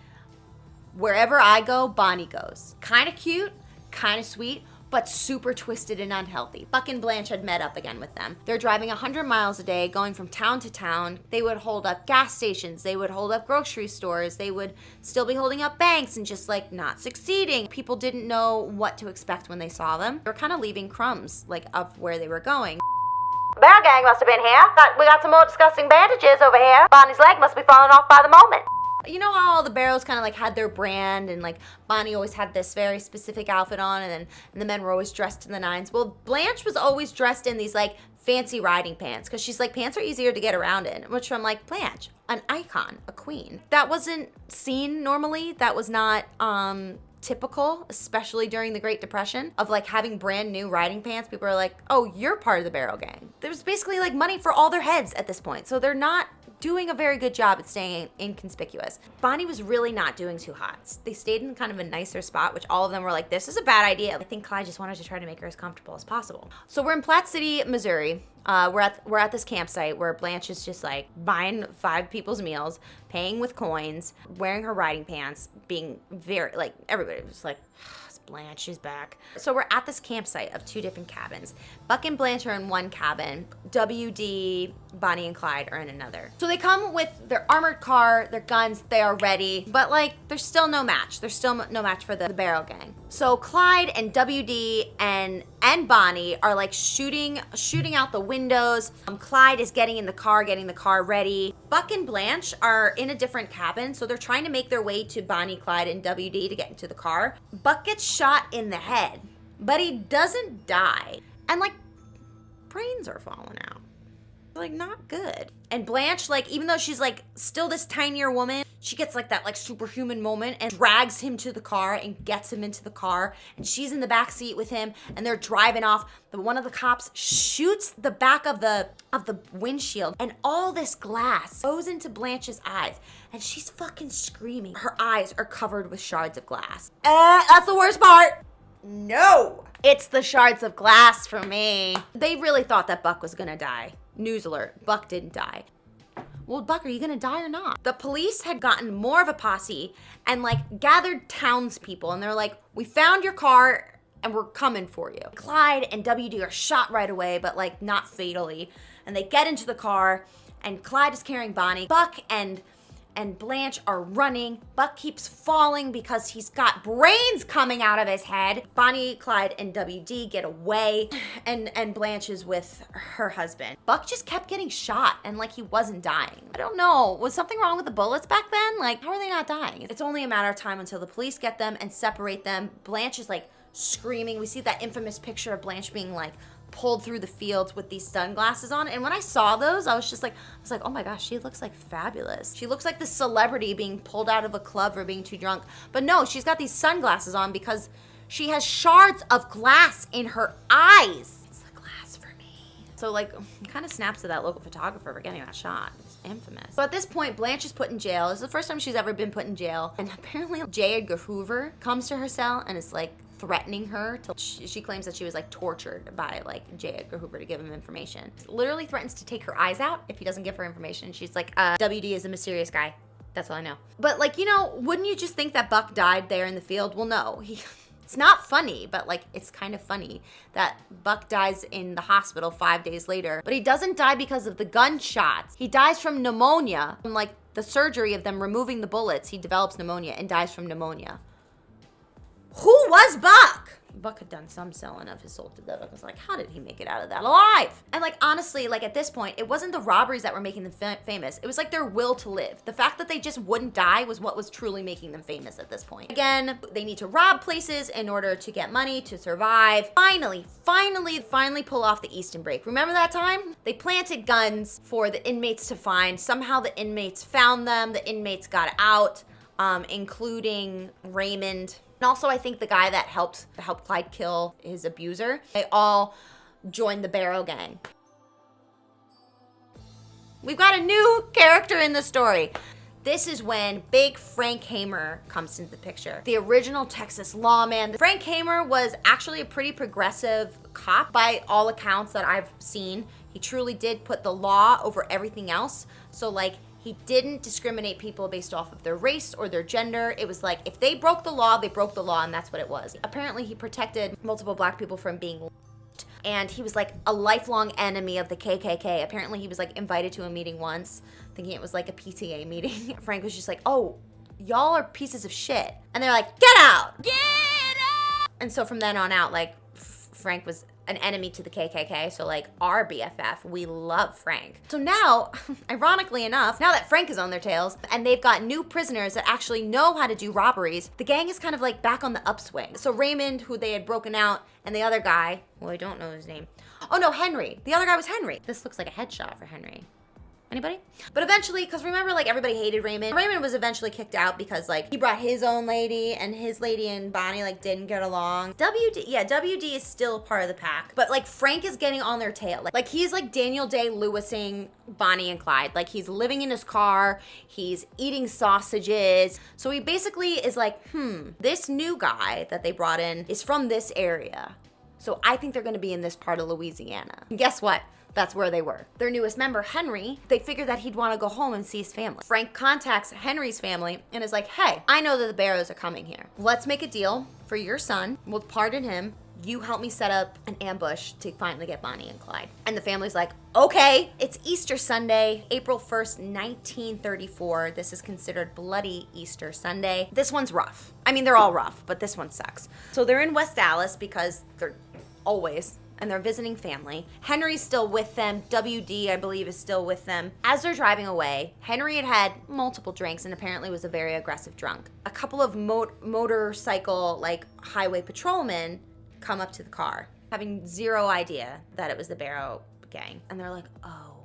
[SPEAKER 1] wherever I go, Bonnie goes. Kind of cute, kind of sweet, but super twisted and unhealthy. Buck and Blanche had met up again with them. They're driving 100 miles a day, going from town to town. They would hold up gas stations. They would hold up grocery stores. They would still be holding up banks and just like not succeeding. People didn't know what to expect when they saw them. They were kind of leaving crumbs like of where they were going. Bear gang must have been here. We got some more disgusting bandages over here. Bonnie's leg must be falling off by the moment. You know how all the Barrows kind of like had their brand, and like Bonnie always had this very specific outfit on, and the men were always dressed to the nines. Well, Blanche was always dressed in these like fancy riding pants because she's like, pants are easier to get around in, which I'm like, Blanche, an icon, a queen. That wasn't seen normally. That was not typical, especially during the Great Depression, of like having brand new riding pants. People are like, oh, you're part of the Barrow gang. There's basically like money for all their heads at this point, so they're not doing a very good job at staying inconspicuous. Bonnie was really not doing too hot. They stayed in kind of a nicer spot, which all of them were like, this is a bad idea. I think Clyde just wanted to try to make her as comfortable as possible. So we're in Platte City, Missouri. We're at this campsite where Blanche is just like buying 5 people's meals, paying with coins, wearing her riding pants, being very like, everybody was like, Blanche, she's back. So we're at this campsite of 2 different cabins. Buck and Blanche are in one cabin. WD, Bonnie, and Clyde are in another. So they come with their armored car, their guns, they are ready, but like there's still no match. There's still no match for the Barrow gang. So Clyde and WD and Bonnie are like shooting out the windows. Clyde is getting the car ready. Buck and Blanche are in a different cabin, so they're trying to make their way to Bonnie, Clyde, and WD to get into the car. Buck gets shot in the head, but he doesn't die. And like brains are falling out. Like not good. And Blanche, like, even though she's like still this tinier woman, she gets like that like superhuman moment and drags him to the car and gets him into the car, and she's in the back seat with him and they're driving off. But one of the cops shoots the back of the windshield, and all this glass goes into Blanche's eyes, and she's fucking screaming. Her eyes are covered with shards of glass. That's the worst part. No. It's the shards of glass for me. They really thought that Buck was gonna die. News alert, Buck didn't die. Well, Buck, are you gonna die or not? The police had gotten more of a posse and like gathered townspeople, and they're like, we found your car and we're coming for you. Clyde and WD are shot right away, but like not fatally. And they get into the car, and Clyde is carrying Bonnie. Buck and Blanche are running. Buck keeps falling because he's got brains coming out of his head. Bonnie, Clyde, and WD get away, and Blanche is with her husband. Buck just kept getting shot, and like he wasn't dying. I don't know, was something wrong with the bullets back then? Like, how are they not dying? It's only a matter of time until the police get them and separate them. Blanche is like screaming. We see that infamous picture of Blanche being like pulled through the fields with these sunglasses on. And when I saw those, I was like, oh my gosh, she looks like fabulous. She looks like the celebrity being pulled out of a club for being too drunk. But no, she's got these sunglasses on because she has shards of glass in her eyes. It's the glass for me. So like, kind of snaps to that local photographer for getting that shot. It's infamous. So at this point, Blanche is put in jail. This is the first time she's ever been put in jail. And apparently J. Edgar Hoover comes to her cell and is like, threatening her till she claims that she was like tortured by like J. Edgar Hoover to give him information. Literally threatens to take her eyes out if he doesn't give her information. She's like, WD is a mysterious guy. That's all I know. But like, you know, wouldn't you just think that Buck died there in the field? Well, no, it's not funny, but like, it's kind of funny that Buck dies in the hospital 5 days later, but he doesn't die because of the gunshots. He dies from pneumonia. From like the surgery of them removing the bullets, he develops pneumonia and dies from pneumonia. Who was Buck? Buck had done some selling of his soul to the devil. I was like, how did he make it out of that alive? And like, honestly, like at this point, it wasn't the robberies that were making them famous. It was like their will to live. The fact that they just wouldn't die was what was truly making them famous at this point. Again, they need to rob places in order to get money to survive. Finally pull off the Easton break. Remember that time? They planted guns for the inmates to find. Somehow the inmates found them. The inmates got out, including Raymond. And also, I think the guy that helped Clyde kill his abuser, they all joined the Barrow gang. We've got a new character in the story. This is when big Frank Hamer comes into the picture. The original Texas lawman. Frank Hamer was actually a pretty progressive cop by all accounts that I've seen. He truly did put the law over everything else. So like, he didn't discriminate people based off of their race or their gender. It was like, if they broke the law, they broke the law, and that's what it was. Apparently, he protected multiple black people from being lynched, and he was like a lifelong enemy of the KKK. Apparently, he was like invited to a meeting once, thinking it was like a PTA meeting. Frank was just like, oh, y'all are pieces of shit. And they're like, get out! Get out! And so from then on out, like, Frank was an enemy to the KKK, so like our BFF, we love Frank. So now, ironically enough, now that Frank is on their tails and they've got new prisoners that actually know how to do robberies, the gang is kind of like back on the upswing. So Raymond, who they had broken out, and the other guy, well, I don't know his name. Oh no, Henry. The other guy was Henry. This looks like a headshot for Henry. Anybody? But eventually, because remember, like, everybody hated Raymond. Raymond was eventually kicked out because, like, he brought his own lady, and his lady and Bonnie, like, didn't get along. WD is still part of the pack. But, like, Frank is getting on their tail. Like he's, like, Daniel Day-Lewising Bonnie and Clyde. Like, he's living in his car. He's eating sausages. So he basically is like, this new guy that they brought in is from this area. So I think they're going to be in this part of Louisiana. And guess what? That's where they were. Their newest member, Henry, they figured that he'd want to go home and see his family. Frank contacts Henry's family and is like, hey, I know that the Barrows are coming here. Let's make a deal for your son. We'll pardon him. You help me set up an ambush to finally get Bonnie and Clyde. And the family's like, okay. It's Easter Sunday, April 1st, 1934. This is considered Bloody Easter Sunday. This one's rough. I mean, they're all rough, but this one sucks. So they're in West Dallas because they're always, and they're visiting family. Henry's still with them. WD, I believe, is still with them. As they're driving away, Henry had had multiple drinks and apparently was a very aggressive drunk. A couple of motorcycle, like, highway patrolmen come up to the car, having zero idea that it was the Barrow gang. And they're like, oh.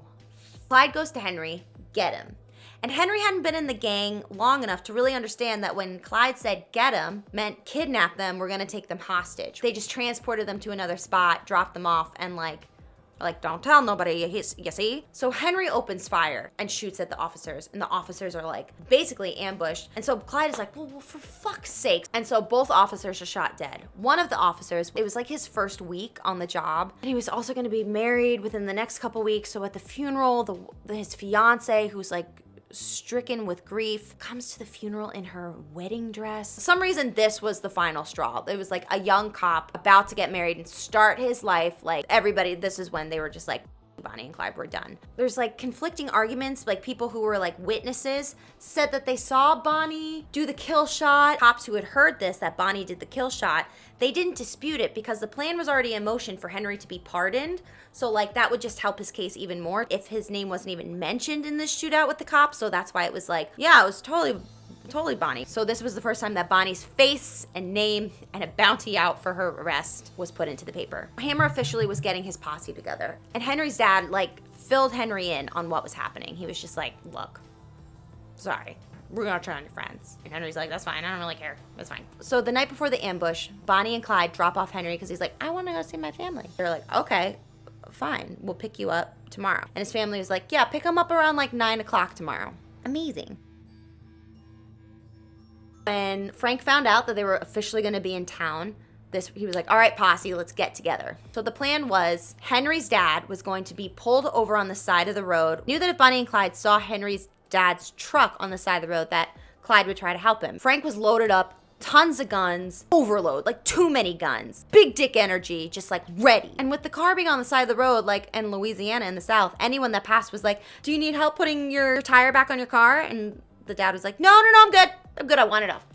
[SPEAKER 1] Clyde goes to Henry, get him. And Henry hadn't been in the gang long enough to really understand that when Clyde said get him, meant kidnap them, we're gonna take them hostage. They just transported them to another spot, dropped them off, and like, Like, don't tell nobody, you see? So Henry opens fire and shoots at the officers, and the officers are like basically ambushed. And so Clyde is like, well, for fuck's sake. And so both officers are shot dead. One of the officers, it was like his first week on the job, and he was also gonna be married within the next couple weeks. So at the funeral, his fiance, who's like stricken with grief, comes to the funeral in her wedding dress. For some reason, this was the final straw. It was like a young cop about to get married and start his life. Like everybody, this is when they were just like, Bonnie and Clyde were done. There's like conflicting arguments, like people who were like witnesses said that they saw Bonnie do the kill shot. Cops who had heard this, that Bonnie did the kill shot, they didn't dispute it because the plan was already in motion for Henry to be pardoned. So like that would just help his case even more if his name wasn't even mentioned in this shootout with the cops. So that's why it was like, yeah, it was totally Bonnie. So this was the first time that Bonnie's face and name and a bounty out for her arrest was put into the paper. Hammer officially was getting his posse together, and Henry's dad like filled Henry in on what was happening. He was just like, look, sorry, we're gonna turn on your friends. And Henry's like, that's fine, I don't really care, that's fine. So the night before the ambush, Bonnie and Clyde drop off Henry because he's like, I want to go see my family. They're like, okay, fine, we'll pick you up tomorrow. And his family was like, yeah, pick him up around like 9 o'clock tomorrow. Amazing. When Frank found out that they were officially going to be in town, he was like, all right, posse, let's get together. So the plan was Henry's dad was going to be pulled over on the side of the road. Knew that if Bonnie and Clyde saw Henry's dad's truck on the side of the road, that Clyde would try to help him. Frank was loaded up, tons of guns, overload, like too many guns, big dick energy, just like ready. And with the car being on the side of the road, like in Louisiana in the South, anyone that passed was like, do you need help putting your tire back on your car? And the dad was like, no, I'm good. I want it off.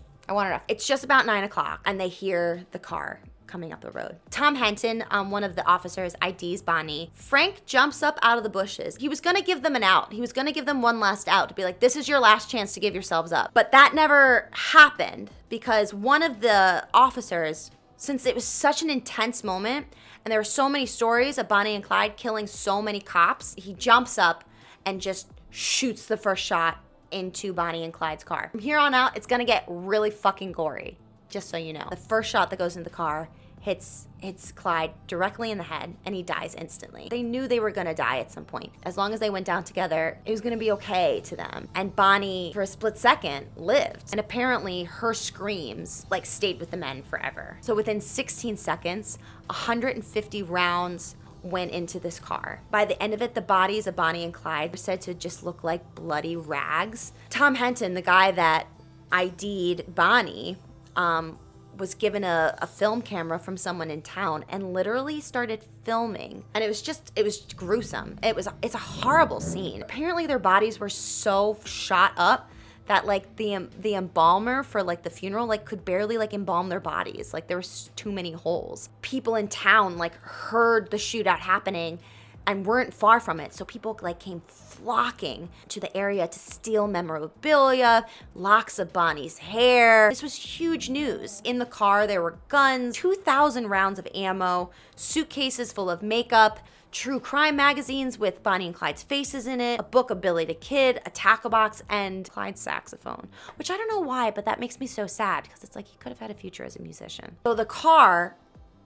[SPEAKER 1] It's just about 9 o'clock, and they hear the car coming up the road. Tom Henton, one of the officers, IDs Bonnie. Frank jumps up out of the bushes. He was gonna give them an out. He was gonna give them one last out to be like, this is your last chance to give yourselves up. But that never happened because one of the officers, since it was such an intense moment, and there were so many stories of Bonnie and Clyde killing so many cops, he jumps up and just shoots the first shot into Bonnie and Clyde's car. From here on out, it's gonna get really fucking gory, just so you know. The first shot that goes into the car hits Clyde directly in the head, and he dies instantly. They knew they were gonna die at some point. As long as they went down together, it was gonna be okay to them. And Bonnie, for a split second, lived. And apparently her screams like stayed with the men forever. So within 16 seconds, 150 rounds went into this car. By the end of it, the bodies of Bonnie and Clyde were said to just look like bloody rags. Tom Henton, the guy that ID'd Bonnie, was given a film camera from someone in town and literally started filming. And it was gruesome. It's a horrible scene. Apparently their bodies were so shot up that like the embalmer for like the funeral like could barely like embalm their bodies. Like there was too many holes. People in town like heard the shootout happening and weren't far from it. So people like came flocking to the area to steal memorabilia, locks of Bonnie's hair. This was huge news. In the car there were guns, 2,000 rounds of ammo, suitcases full of makeup, true crime magazines with Bonnie and Clyde's faces in it, a book of Billy the Kid, a tackle box, and Clyde's saxophone. Which I don't know why, but that makes me so sad because it's like he could have had a future as a musician. So the car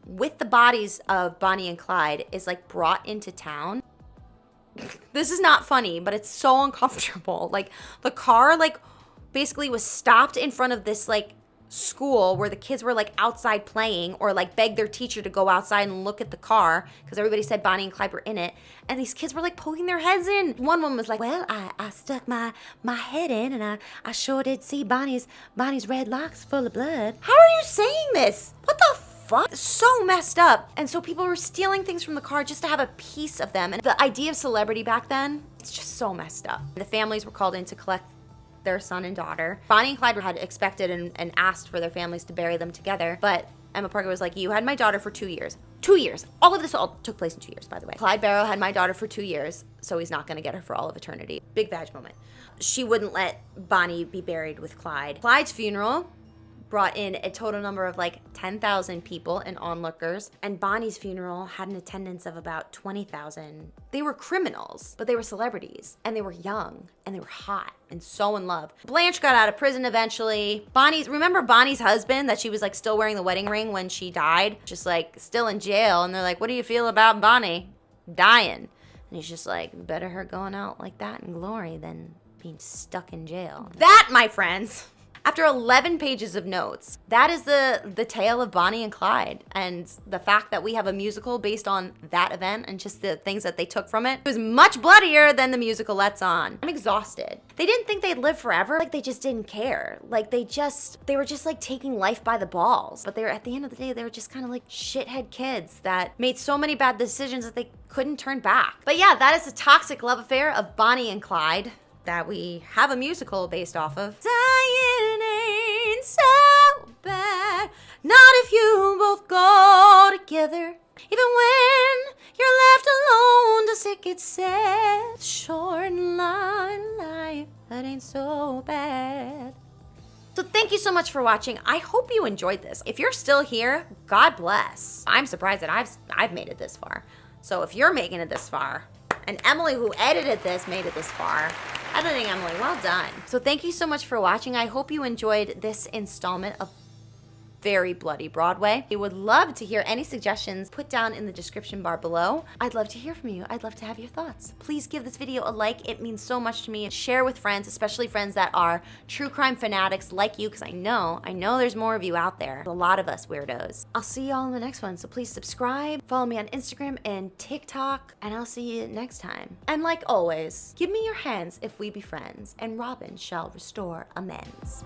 [SPEAKER 1] with the bodies of Bonnie and Clyde is like brought into town. This is not funny, but it's so uncomfortable. Like the car like basically was stopped in front of this like school where the kids were like outside playing or like begged their teacher to go outside and look at the car because everybody said Bonnie and Clyde were in it, and these kids were like poking their heads in. One woman was like, well, I stuck my head in and I sure did see Bonnie's red locks full of blood. How are you saying this? What the fuck? So messed up. And so people were stealing things from the car just to have a piece of them. And the idea of celebrity back then, it's just so messed up. The families were called in to collect their son and daughter. Bonnie and Clyde had expected and asked for their families to bury them together, but Emma Parker was like, you had my daughter for 2 years. 2 years. All of this all took place in 2 years, by the way. Clyde Barrow had my daughter for 2 years, so he's not gonna get her for all of eternity. Big badge moment. She wouldn't let Bonnie be buried with Clyde. Clyde's funeral brought in a total number of like 10,000 people and onlookers, and Bonnie's funeral had an attendance of about 20,000. They were criminals, but they were celebrities, and they were young, and they were hot, and so in love. Blanche got out of prison eventually. Remember Bonnie's husband that she was like still wearing the wedding ring when she died? Just like still in jail, and they're like, what do you feel about Bonnie? dying. And he's just like, better her going out like that in glory than being stuck in jail. That, my friends, after 11 pages of notes, that is the tale of Bonnie and Clyde. And the fact that we have a musical based on that event and just the things that they took from it was much bloodier than the musical lets on. I'm exhausted. They didn't think they'd live forever. Like, they just didn't care. Like, they were just like taking life by the balls. But at the end of the day, they were just kind of like shithead kids that made so many bad decisions that they couldn't turn back. But yeah, that is the toxic love affair of Bonnie and Clyde that we have a musical based off of. Dying ain't so bad, not if you both go together. Even when you're left alone, does it get sad? Short life, that ain't so bad. So thank you so much for watching. I hope you enjoyed this. If you're still here, God bless. I'm surprised that I've made it this far. So if you're making it this far, and Emily, who edited this, made it this far. Editing Emily, well done. So thank you so much for watching. I hope you enjoyed this installment of Very Bloody Broadway. I would love to hear any suggestions put down in the description bar below. I'd love to hear from you. I'd love to have your thoughts. Please give this video a like. It means so much to me. Share with friends, especially friends that are true crime fanatics like you, because I know there's more of you out there. A lot of us weirdos. I'll see y'all in the next one, so please subscribe, follow me on Instagram and TikTok, and I'll see you next time. And like always, give me your hands if we be friends, and Robin shall restore amends.